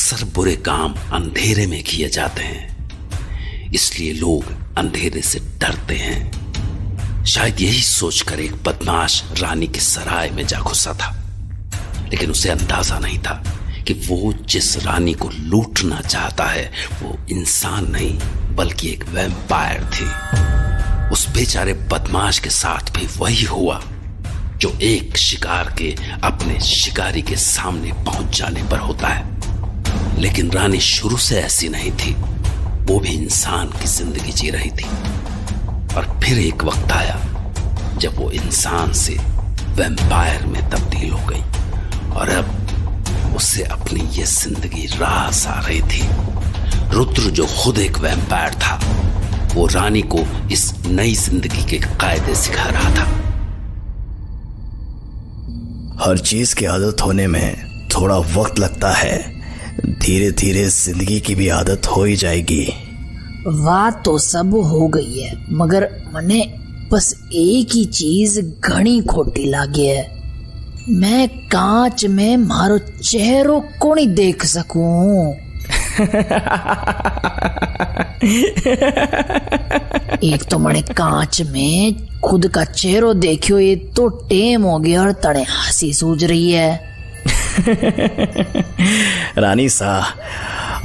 अक्सर बुरे काम अंधेरे में किए जाते हैं, इसलिए लोग अंधेरे से डरते हैं। शायद यही सोचकर एक बदमाश रानी के सराय में जा घुसा था, लेकिन उसे अंदाजा नहीं था कि वो जिस रानी को लूटना चाहता है वो इंसान नहीं बल्कि एक वैम्पायर थी। उस बेचारे बदमाश के साथ भी वही हुआ जो एक शिकार के अपने शिकारी के सामने पहुंच जाने पर होता है। लेकिन रानी शुरू से ऐसी नहीं थी, वो भी इंसान की जिंदगी जी रही थी। और फिर एक वक्त आया जब वो इंसान से वैम्पायर में तब्दील हो गई और अब उसे अपनी ये जिंदगी रास आ रही थी। रुद्र जो खुद एक वैम्पायर था, वो रानी को इस नई जिंदगी के कायदे सिखा रहा था। हर चीज की आदत होने में थोड़ा वक्त लगता है, धीरे धीरे जिंदगी की भी आदत हो ही जाएगी। बात तो सब हो गई है, मगर मने बस एक ही चीज घनी खोटी लागे है। मैं कांच में मारो चेहरो को नहीं देख सकूं। एक तो मने कांच में खुद का चेहरो देखियो, ये तो टेम हो गया और तड़े हंसी सूझ रही है। रानी सा,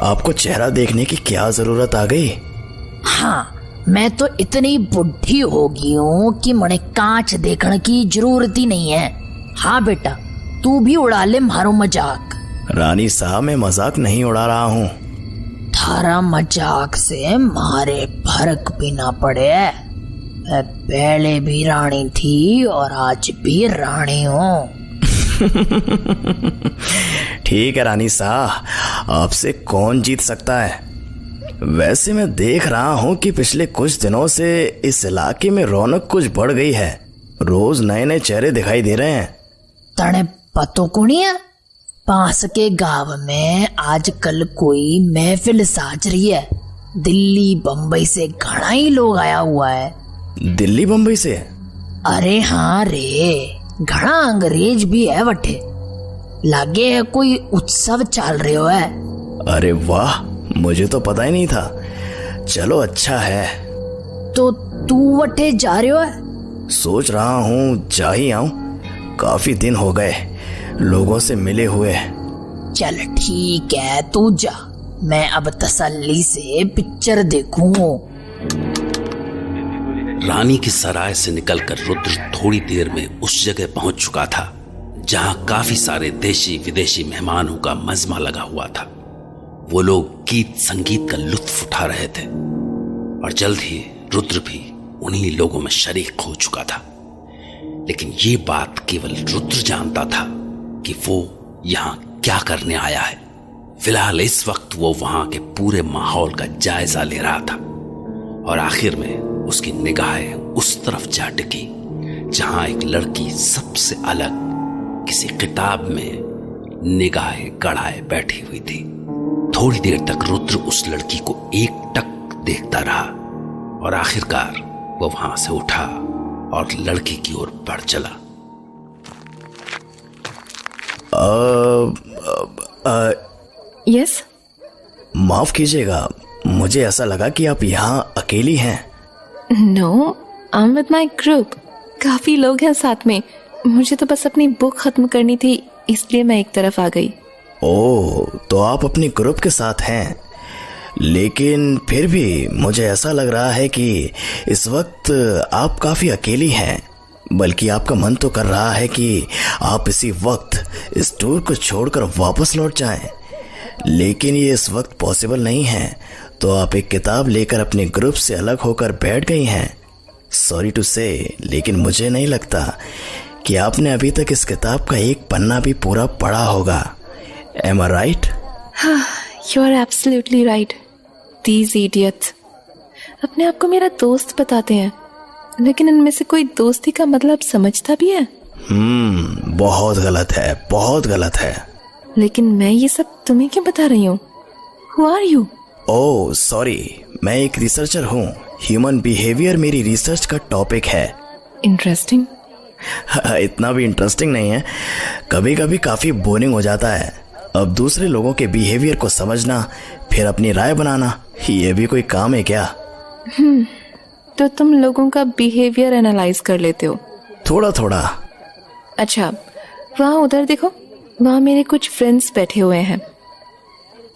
आपको चेहरा देखने की क्या जरूरत आ गई? हाँ, मैं तो इतनी बुढ़ी हो गई हूँ कि मने कांच देखने की जरूरत ही नहीं है। हाँ बेटा, तू भी उड़ा ले मारो मजाक। रानी साहब, मैं मजाक नहीं उड़ा रहा हूँ। थारा मजाक से मारे फर्क भी ना पड़े। मैं पहले भी रानी थी और आज भी रानी हूँ। ठीक है रानी साहब, आपसे कौन जीत सकता है? वैसे मैं देख रहा हूँ कि पिछले कुछ दिनों से इस इलाके में रौनक कुछ बढ़ गई है। रोज नए नए चेहरे दिखाई दे रहे हैं। तने पतो कुणिया, पास के गांव में आजकल कोई महफिल साज रही है। दिल्ली बम्बई से घना ही लोग आया हुआ है। दिल्ली बम्बई से? अरे हाँ रे, घना अंग्रेज भी है वठे। लागे है कोई उत्सव चल रहे हो है। अरे वाह, मुझे तो पता ही नहीं था। चलो अच्छा है। तो तू वठे जा रहे हो है? सोच रहा हूँ जा ही आऊं, काफी दिन हो गए लोगों से मिले हुए। चल ठीक है, तू जा। मैं अब तसल्ली से पिक्चर देखूं। रानी की सराय से निकलकर रुद्र थोड़ी देर में उस जगह पहुंच चुका था जहां काफी सारे देशी विदेशी मेहमानों का मजमा लगा हुआ था। वो लोग गीत संगीत का लुत्फ उठा रहे थे और जल्द ही रुद्र भी उन्हीं लोगों में शरीक हो चुका था। लेकिन ये बात केवल रुद्र जानता था कि वो यहाँ क्या करने आया है। फिलहाल इस वक्त वो वहां के पूरे माहौल का जायजा ले रहा था और आखिर में उसकी निगाहें उस तरफ जा टिकी जहां एक लड़की सबसे अलग किसी किताब में निगाहें गड़ाए बैठी हुई थी। थोड़ी देर तक रुद्र उस लड़की को एकटक देखता रहा और आखिरकार वो वहां से उठा और लड़की की ओर बढ़ चला। यस? माफ कीजिएगा, मुझे ऐसा लगा कि आप यहाँ अकेली हैं। No, I am with my group. काफी लोग हैं साथ में। मुझे तो बस अपनी बुक खत्म करनी थी, इसलिए मैं एक तरफ आ गई। ओह, तो आप अपने ग्रुप के साथ हैं। लेकिन फिर भी मुझे ऐसा लग रहा है कि इस वक्त आप काफी अकेली हैं। बल्कि आपका मन तो कर रहा है कि आप इसी वक्त इस टूर को छोड़कर वापस लौट जाएं। लेकिन ये इस वक्त पॉसिबल नहीं है, तो आप एक किताब लेकर अपने ग्रुप से अलग होकर बैठ गई हैं। सॉरी टू से, लेकिन मुझे नहीं लगता कि आपने अभी तक इस किताब का एक पन्ना भी पूरा पढ़ा होगा। Am I right? You are absolutely right. These idiots अपने आप को मेरा दोस्त बताते हैं, लेकिन इनमें से कोई दोस्ती का मतलब समझता भी है? बहुत गलत है, बहुत गलत है। लेकिन मैं ये सब तुम्हें क्यों बता रही हूँ? Who are you? Oh sorry, मैं एक रिसर्चर हूँ। ह्यूमन बिहेवियर मेरी रिसर्च का टॉपिक है। इंटरेस्टिंग? इतना भी इंटरेस्टिंग नहीं है, कभी कभी काफी बोरिंग हो जाता है। अब दूसरे लोगों के बिहेवियर को समझना, फिर अपनी राय बनाना, ये भी कोई काम है क्या? तो तुम लोगों का बिहेवियर एनालाइज कर लेते हो? थोड़ा थोड़ा। अच्छा, वहाँ उधर देखो, वहाँ मेरे कुछ फ्रेंड्स बैठे हुए हैं।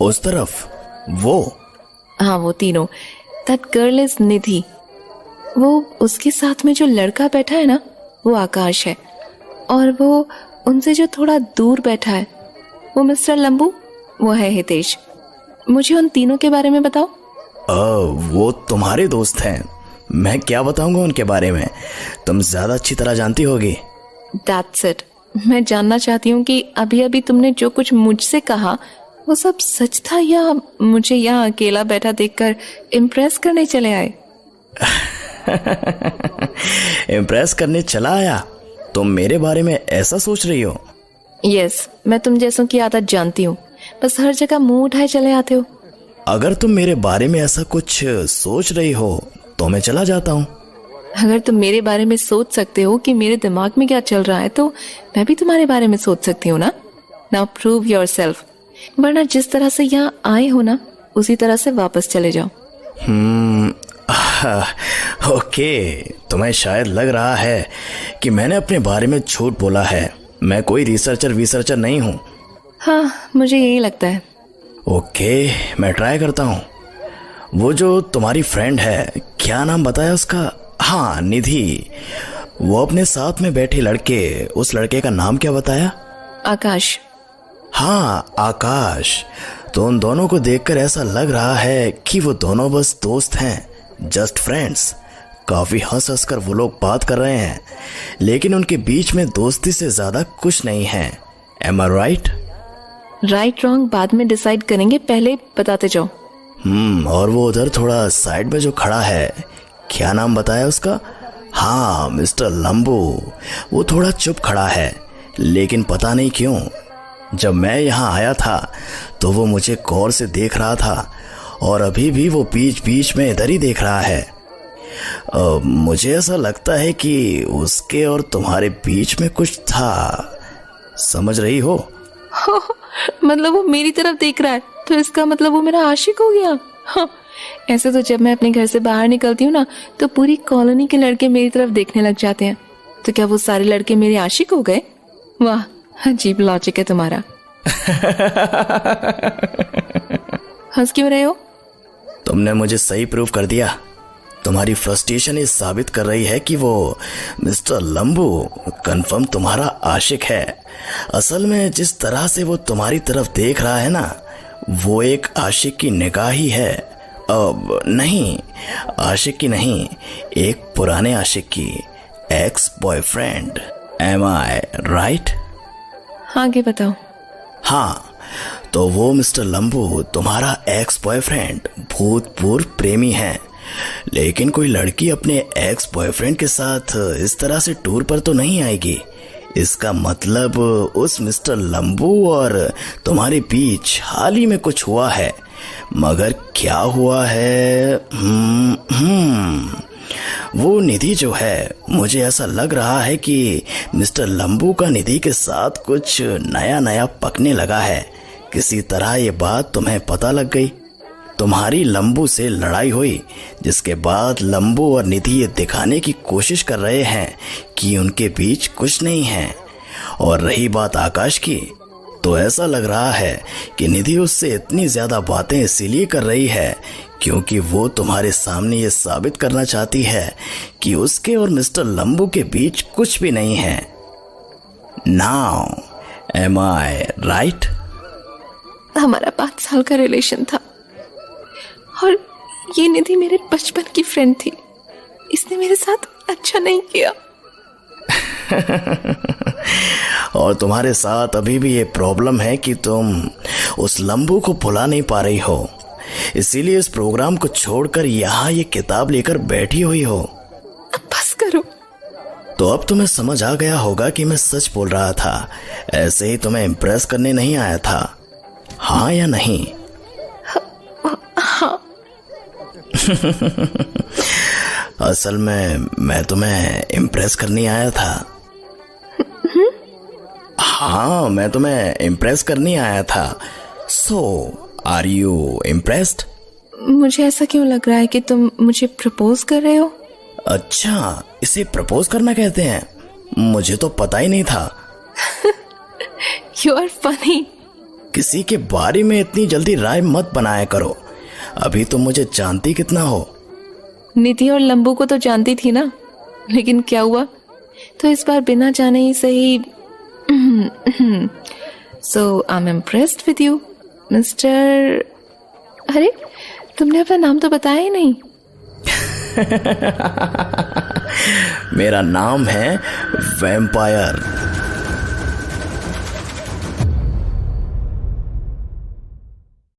उस तरफ? वो? हाँ, वो तीनों। दैट गर्ल इज निधि। वो उसके साथ में जो लड़का बैठा है ना, वो आकाश है। और वो उनसे जो थोड़ा दूर बैठा है, वो मिस्टर लंबू, वो है हितेश। मुझे उन तीनों के बारे में बताओ। वो तुम्हारे दोस्त हैं। मैं क्या बताऊंगा उनके बारे में, तुम ज्यादा अच्छी तरह जानती होगी। That's it. मैं जानना चाहती हूँ कि अभी अभी तुमने जो कुछ मुझसे कहा वो सब सच था, या मुझे यहाँ अकेला बैठा देखकर इम्प्रेस करने चले आए? इम्प्रेस करने चला आया? तुम मेरे बारे में ऐसा सोच रही हो? यस, मैं तुम जैसों की आदत जानती हूँ, बस हर जगह मुंह उठाए चले आते हो। अगर तुम मेरे बारे में ऐसा कुछ सोच रही हो तो मैं चला जाता हूँ। अगर तुम मेरे बारे में सोच सकते हो कि मेरे दिमाग में क्या चल रहा है, तो मैं भी तुम्हारे बारे में सोच सकती हूँ ना। नाउ प्रूव योरसेल्फ, वरना जिस तरह से यहाँ आए हो ना, उसी तरह से वापस चले जाओ। ओके, तुम्हें शायद लग रहा है कि मैंने अपने बारे में झूठ बोला है। मैं कोई रिसर्चर नहीं हूँ। हाँ, मुझे यही लगता है। ओके, मैं ट्राई करता हूँ। वो जो तुम्हारी फ्रेंड है, क्या नाम बताया उसका? हाँ, निधि। वो अपने साथ में बैठे लड़के, उस लड़के का नाम क्या बताया? आकाश। हाँ, आकाश। तो उन दोनों को देखकर ऐसा लग रहा है कि वो दोनों बस दोस्त हैं, जस्ट फ्रेंड्स। काफी हंस हंस कर वो लोग बात कर रहे हैं, लेकिन उनके बीच में दोस्ती से ज्यादा कुछ नहीं है। M I right? Right wrong बाद में डिसाइड करेंगे, पहले बताते जाओ। और वो उधर थोड़ा साइड में जो खड़ा है, क्या नाम बताया उसका? हाँ, मिस्टर लंबू। वो थोड़ा चुप खड़ा है, लेकिन पता नहीं क्यों जब मैं यहाँ आया था तो वो मुझे गौर से देख रहा था, और अभी भी वो बीच बीच में इधर ही देख रहा है। मुझे ऐसा लगता है कि उसके और तुम्हारे बीच में कुछ था, समझ रही हो? मतलब वो मेरी तरफ देख रहा है, तो इसका मतलब वो मेरा आशिक हो गया? हाँ, ऐसे तो जब मैं अपने घर से बाहर निकलती हूँ ना, तो पूरी कॉलोनी के लड़के मेरी तरफ देखने लग जाते हैं। तो क्या वो सारे लड़के मेरे आशिक हो गए? वाह, अजीब लॉजिक है तुम्हारा। हंस क्यों रहे हो? तुमने मुझे सही प्रूव कर दिया। तुम्हारी फ्रस्ट्रेशन ये साबित कर रही है कि वो मिस्टर लंबू कंफर्म तुम्हारा आशिक है। असल में जिस तरह से वो तुम्हारी तरफ देख रहा है ना, वो एक आशिक की निगाह ही है। अब नहीं, आशिक की नहीं, एक पुराने आशिक की, ex boyfriend. M I right? आगे बताओ। हाँ, तो वो मिस्टर लंबू तुम्हारा एक्स बॉयफ्रेंड, भूतपूर्व प्रेमी है। लेकिन कोई लड़की अपने एक्स बॉयफ्रेंड के साथ इस तरह से टूर पर तो नहीं आएगी। इसका मतलब उस मिस्टर लंबू और तुम्हारे बीच हाल ही में कुछ हुआ है। मगर क्या हुआ है? वो निधि जो है, मुझे ऐसा लग रहा है कि मिस्टर लंबू का निधि के साथ कुछ नया नया पकने लगा है। किसी तरह ये बात तुम्हें पता लग गई। तुम्हारी लंबू से लड़ाई हुई, जिसके बाद लंबू और निधि ये दिखाने की कोशिश कर रहे हैं कि उनके बीच कुछ नहीं है। और रही बात आकाश की, तो ऐसा लग रहा है कि निधि उससे इतनी ज्यादा बातें इसीलिए कर रही है क्योंकि वो तुम्हारे सामने ये साबित करना चाहती है कि उसके और मिस्टर लंबू के बीच कुछ भी नहीं है। Now M I right? हमारा 5 साल का रिलेशन था और ये निधि मेरे बचपन की फ्रेंड थी। इसने मेरे साथ अच्छा नहीं किया। और तुम्हारे साथ अभी भी ये प्रॉब्लम है कि तुम उस लंबू को भुला नहीं पा रही हो, इसीलिए इस प्रोग्राम को छोड़कर यहाँ ये किताब लेकर बैठी हुई हो। अब बस करो। तो अब तुम्हें समझ आ गया होगा कि मैं सच बोल रहा था, ऐसे ही तुम्हें इम्प्रेस करने नहीं आया था, हाँ या नहीं? हाँ। असल में मैं तुम्हें इम्प्रेस करने आया था। हाँ, मैं तुम्हें इम्प्रेस करने आया था। सो आर यू इम्प्रेस्ड? मुझे ऐसा क्यों लग रहा है कि तुम मुझे प्रपोज कर रहे हो? अच्छा, इसे प्रपोज करना कहते हैं? मुझे तो पता ही नहीं था। You are funny. किसी के बारे में इतनी जल्दी राय मत बनाया करो। अभी तुम मुझे जानती कितना हो। निधि और लंबू को तो जानती थी ना, लेकिन क्या हुआ, तो इस बार बिना जाने ही सही। So I am impressed with you mister. अरे, तुमने अपना नाम तो बताया ही नहीं। मेरा नाम है वैम्पायर।